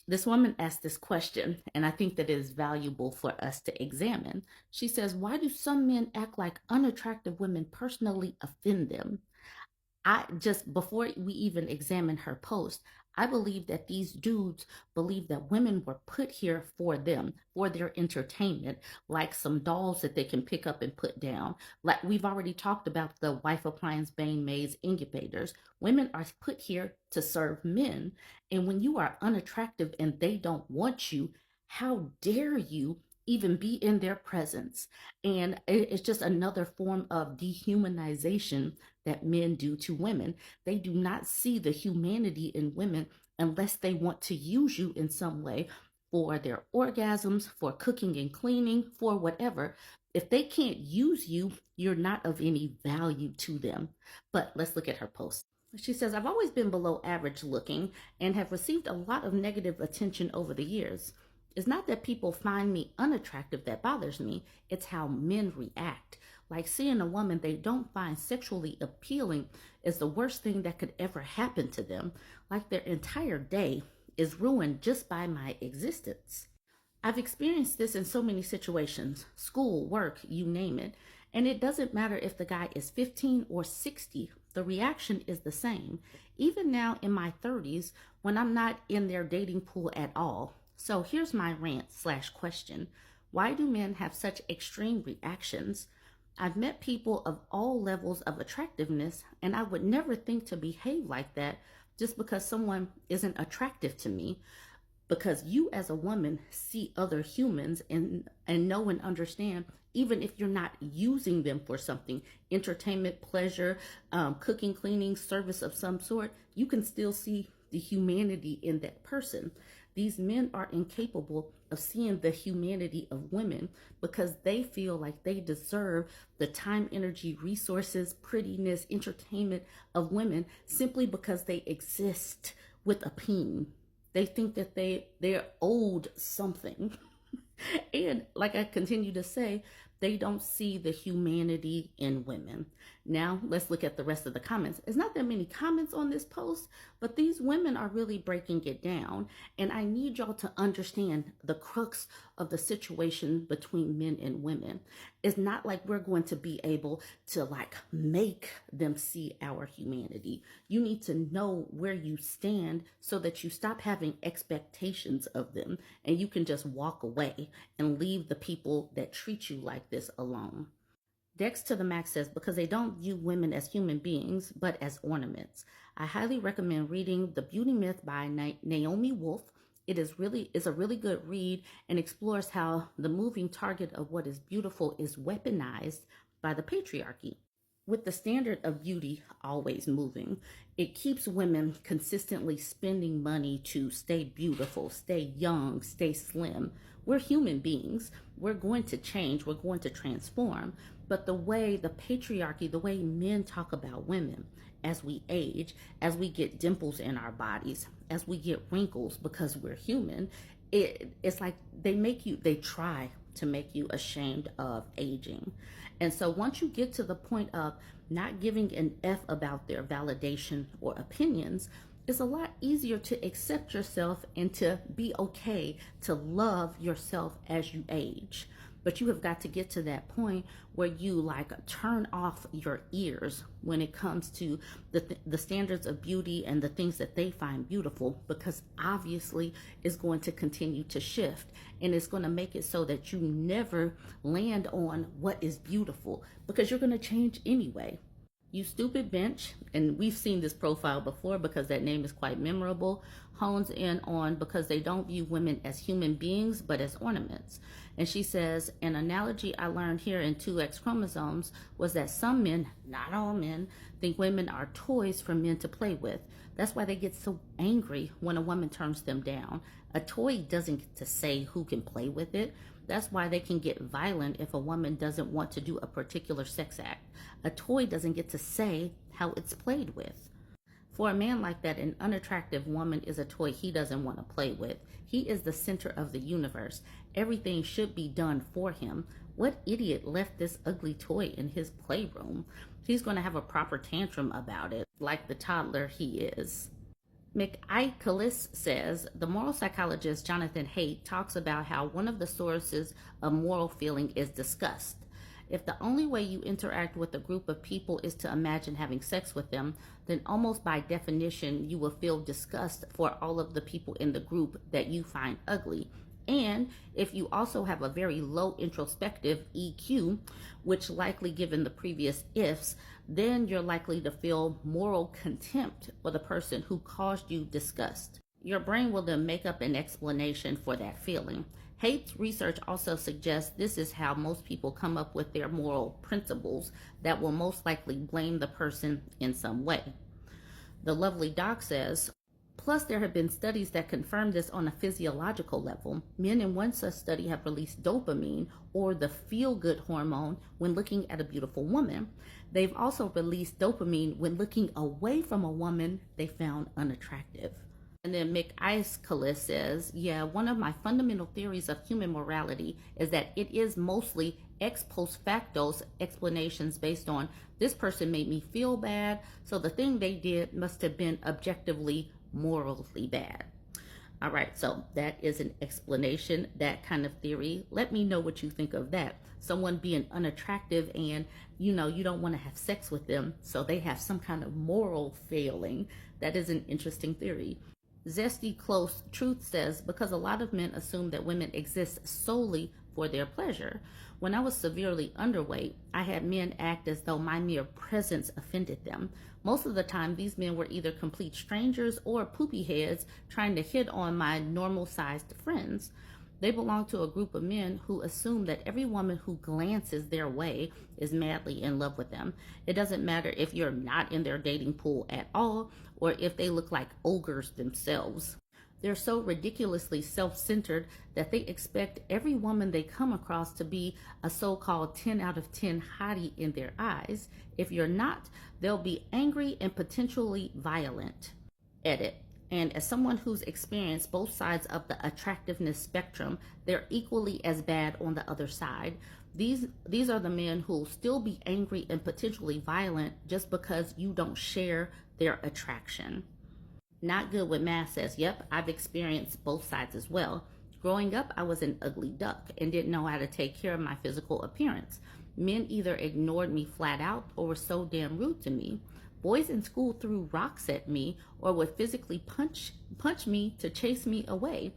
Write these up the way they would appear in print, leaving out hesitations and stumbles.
This woman asked this question, and I think that it is valuable for us to examine. She says, why do some men act like unattractive women personally offend them? I just before we even examine her post, I believe that these dudes believe that women were put here for them, for their entertainment, like some dolls that they can pick up and put down. Like we've already talked about the wife appliance bane maids incubators. Women are put here to serve men. And when you are unattractive and they don't want you, how dare you even be in their presence? And it's just another form of dehumanization that men do to women. They do not see the humanity in women unless they want to use you in some way for their orgasms, for cooking and cleaning, for whatever. If they can't use you, you're not of any value to them. But let's look at her post. She says, I've always been below average looking and have received a lot of negative attention over the years. It's not that people find me unattractive that bothers me, it's how men react. Like seeing a woman they don't find sexually appealing is the worst thing that could ever happen to them. Like their entire day is ruined just by my existence. I've experienced this in so many situations, school, work, you name it. And it doesn't matter if the guy is 15 or 60, the reaction is the same. Even now in my 30s, when I'm not in their dating pool at all. So here's my rant/question. Why do men have such extreme reactions? I've met people of all levels of attractiveness, and I would never think to behave like that just because someone isn't attractive to me. Because you as a woman see other humans and know and understand, even if you're not using them for something, entertainment, pleasure, cooking, cleaning, service of some sort, you can still see the humanity in that person. These men are incapable of seeing the humanity of women because they feel like they deserve the time, energy, resources, prettiness, entertainment of women simply because they exist with a peen. They think that they're owed something. And like I continue to say, they don't see the humanity in women. Now, let's look at the rest of the comments. It's not that many comments on this post, but these women are really breaking it down. And I need y'all to understand the crux of the situation between men and women. It's not like we're going to be able to like make them see our humanity. You need to know where you stand so that you stop having expectations of them and you can just walk away and leave the people that treat you like this alone. Dex to the Max says, because they don't view women as human beings, but as ornaments. I highly recommend reading The Beauty Myth by Naomi Wolf. It's a really good read and explores how the moving target of what is beautiful is weaponized by the patriarchy. With the standard of beauty always moving, it keeps women consistently spending money to stay beautiful, stay young, stay slim. We're human beings. We're going to change. We're going to transform. But the way the patriarchy, the way men talk about women as we age, as we get dimples in our bodies, as we get wrinkles because we're human, it's like they try to make you ashamed of aging. And so once you get to the point of not giving an F about their validation or opinions, it's a lot easier to accept yourself and to be okay to love yourself as you age. But you have got to get to that point where you like turn off your ears when it comes to the standards of beauty and the things that they find beautiful, because obviously it's going to continue to shift and it's going to make it so that you never land on what is beautiful because you're going to change anyway. You stupid bench, and we've seen this profile before because that name is quite memorable, hones in on because they don't view women as human beings but as ornaments. And she says, an analogy I learned here in 2X chromosomes was that some men, not all men, think women are toys for men to play with. That's why they get so angry when a woman turns them down. A toy doesn't get to say who can play with it. That's why they can get violent if a woman doesn't want to do a particular sex act. A toy doesn't get to say how it's played with. For a man like that, an unattractive woman is a toy he doesn't want to play with. He is the center of the universe. Everything should be done for him. What idiot left this ugly toy in his playroom? He's going to have a proper tantrum about it, like the toddler he is. McIcholas says the moral psychologist Jonathan Haidt talks about how one of the sources of moral feeling is disgust. If the only way you interact with a group of people is to imagine having sex with them, then almost by definition you will feel disgust for all of the people in the group that you find ugly. And if you also have a very low introspective EQ, which likely given the previous ifs, then you're likely to feel moral contempt for the person who caused you disgust. Your brain will then make up an explanation for that feeling. Haight's research also suggests this is how most people come up with their moral principles that will most likely blame the person in some way. The lovely doc says, plus, there have been studies that confirm this on a physiological level. Men in one such study have released dopamine, or the feel good hormone, when looking at a beautiful woman. They've also released dopamine when looking away from a woman they found unattractive. And then McIcholas says, yeah, one of my fundamental theories of human morality is that it is mostly ex post facto explanations based on this person made me feel bad, so the thing they did must have been objectively morally bad. All right, so that is an explanation, that kind of theory. Let me know what you think of that. Someone being unattractive and you don't want to have sex with them, so they have some kind of moral failing. That is an interesting theory. Zesty Close Truth says, because a lot of men assume that women exist solely for their pleasure. When I was severely underweight, I had men act as though my mere presence offended them. Most of the time, these men were either complete strangers or poopy heads trying to hit on my normal-sized friends. They belong to a group of men who assume that every woman who glances their way is madly in love with them. It doesn't matter if you're not in their dating pool at all or if they look like ogres themselves. They're so ridiculously self-centered that they expect every woman they come across to be a so-called 10 out of 10 hottie in their eyes. If you're not, they'll be angry and potentially violent. Edit. And as someone who's experienced both sides of the attractiveness spectrum, they're equally as bad on the other side. These are the men who'll still be angry and potentially violent just because you don't share their attraction. Not Good with Math says, yep, I've experienced both sides as well. Growing up, I was an ugly duck and didn't know how to take care of my physical appearance. Men either ignored me flat out or were so damn rude to me. Boys in school threw rocks at me or would physically punch me to chase me away.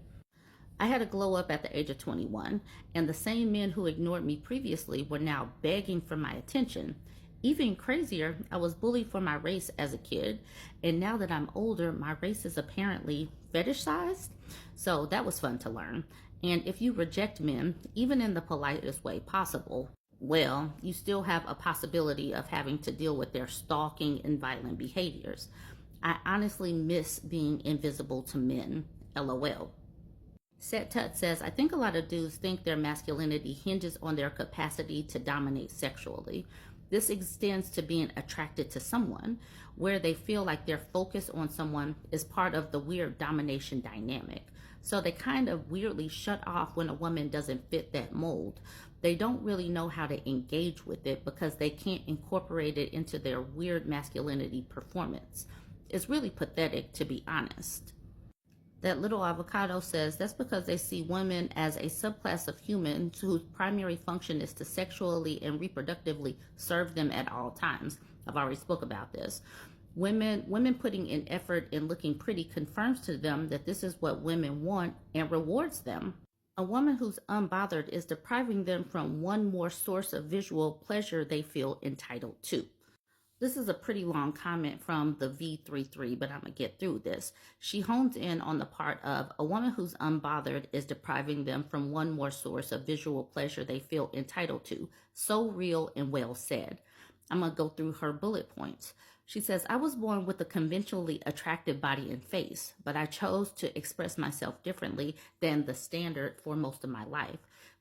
I had a glow up at the age of 21, and the same men who ignored me previously were now begging for my attention. Even crazier, I was bullied for my race as a kid, and now that I'm older, my race is apparently fetishized. So that was fun to learn. And if you reject men, even in the politest way possible, well, you still have a possibility of having to deal with their stalking and violent behaviors. I honestly miss being invisible to men. LOL. Set Tut says, I think a lot of dudes think their masculinity hinges on their capacity to dominate sexually. This extends to being attracted to someone, where they feel like their focus on someone is part of the weird domination dynamic. So they kind of weirdly shut off when a woman doesn't fit that mold. They don't really know how to engage with it because they can't incorporate it into their weird masculinity performance. It's really pathetic, to be honest. That little avocado says that's because they see women as a subclass of humans whose primary function is to sexually and reproductively serve them at all times. I've already spoke about this. Women putting in effort and looking pretty confirms to them that this is what women want and rewards them. A woman who's unbothered is depriving them from one more source of visual pleasure they feel entitled to. This is a pretty long comment from the V33, but I'm going to get through this. She hones in on the part of a woman who's unbothered is depriving them from one more source of visual pleasure they feel entitled to. So real and well said. I'm going to go through her bullet points. She says, I was born with a conventionally attractive body and face, but I chose to express myself differently than the standard for most of my life.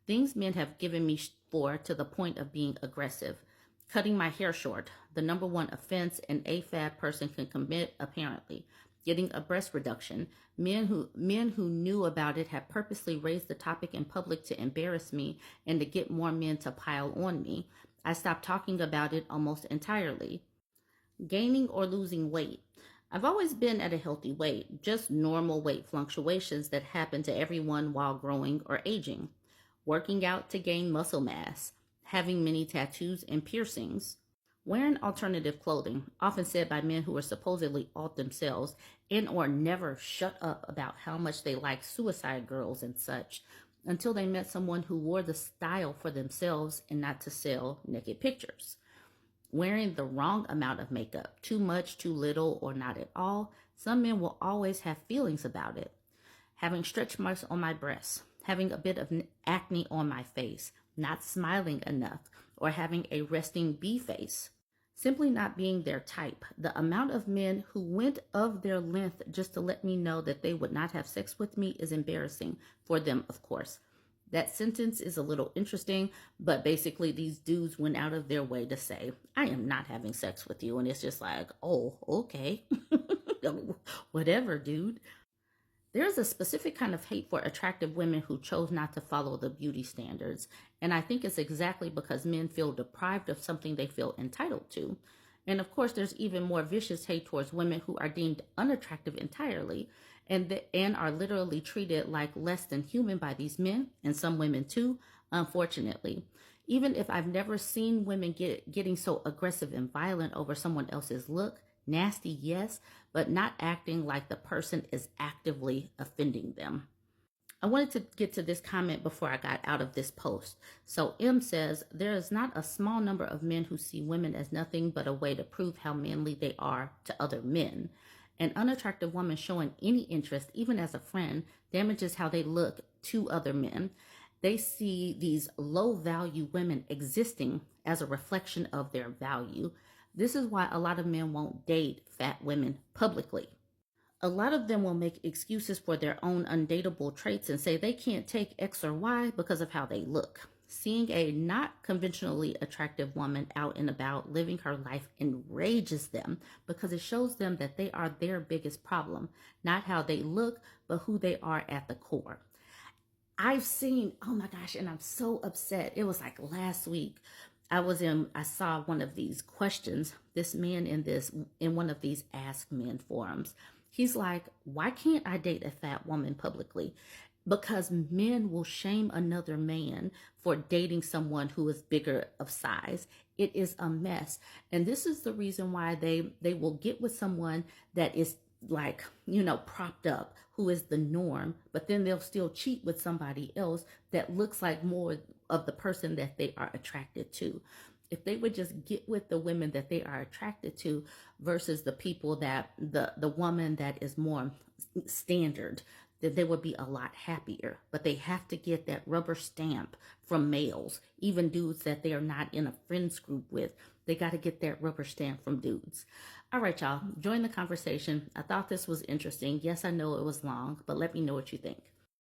Things men have given me for to the point of being aggressive. Cutting my hair short, the number one offense an AFAB person can commit, apparently. Getting a breast reduction. Men who knew about it have purposely raised the topic in public to embarrass me and to get more men to pile on me. I stopped talking about it almost entirely. Gaining or losing weight. I've always been at a healthy weight, just normal weight fluctuations that happen to everyone while growing or aging. Working out to gain muscle mass, having many tattoos and piercings, wearing alternative clothing, often said by men who are supposedly alt themselves and or never shut up about how much they like suicide girls and such until they met someone who wore the style for themselves and not to sell naked pictures. Wearing the wrong amount of makeup, too much, too little, or not at all, some men will always have feelings about it. Having stretch marks on my breasts, having a bit of acne on my face, not smiling enough, or having a resting bee face. Simply not being their type. The amount of men who went of their length just to let me know that they would not have sex with me is embarrassing for them, of course. That sentence is a little interesting, but basically, these dudes went out of their way to say, I am not having sex with you. And it's just like, oh, okay. Whatever, dude. There's a specific kind of hate for attractive women who chose not to follow the beauty standards. And I think it's exactly because men feel deprived of something they feel entitled to. And of course, there's even more vicious hate towards women who are deemed unattractive entirely and are literally treated like less than human by these men, and some women too, unfortunately. Even if I've never seen women getting so aggressive and violent over someone else's look, nasty, yes, but not acting like the person is actively offending them. I wanted to get to this comment before I got out of this post. So M says, there is not a small number of men who see women as nothing but a way to prove how manly they are to other men. An unattractive woman showing any interest, even as a friend, damages how they look to other men. They see these low value women existing as a reflection of their value. This is why a lot of men won't date fat women publicly. A lot of them will make excuses for their own undateable traits and say they can't take X or Y because of how they look. Seeing a not conventionally attractive woman out and about living her life enrages them because it shows them that they are their biggest problem, not how they look, but who they are at the core. I've seen, oh my gosh, and I'm so upset. It was like last week. I saw one of these questions, this man in one of these Ask Men forums. He's like, why can't I date a fat woman publicly? Because men will shame another man for dating someone who is bigger of size. It is a mess. And this is the reason why they will get with someone that is like, propped up, who is the norm, but then they'll still cheat with somebody else that looks like more of the person that they are attracted to. If they would just get with the women that they are attracted to versus the people that the woman that is more standard, that they would be a lot happier. But they have to get that rubber stamp from males, even dudes that they are not in a friends group with. They got to get that rubber stamp from dudes. All right, y'all, join the conversation. I thought this was interesting. Yes, I know it was long, but let me know what you think.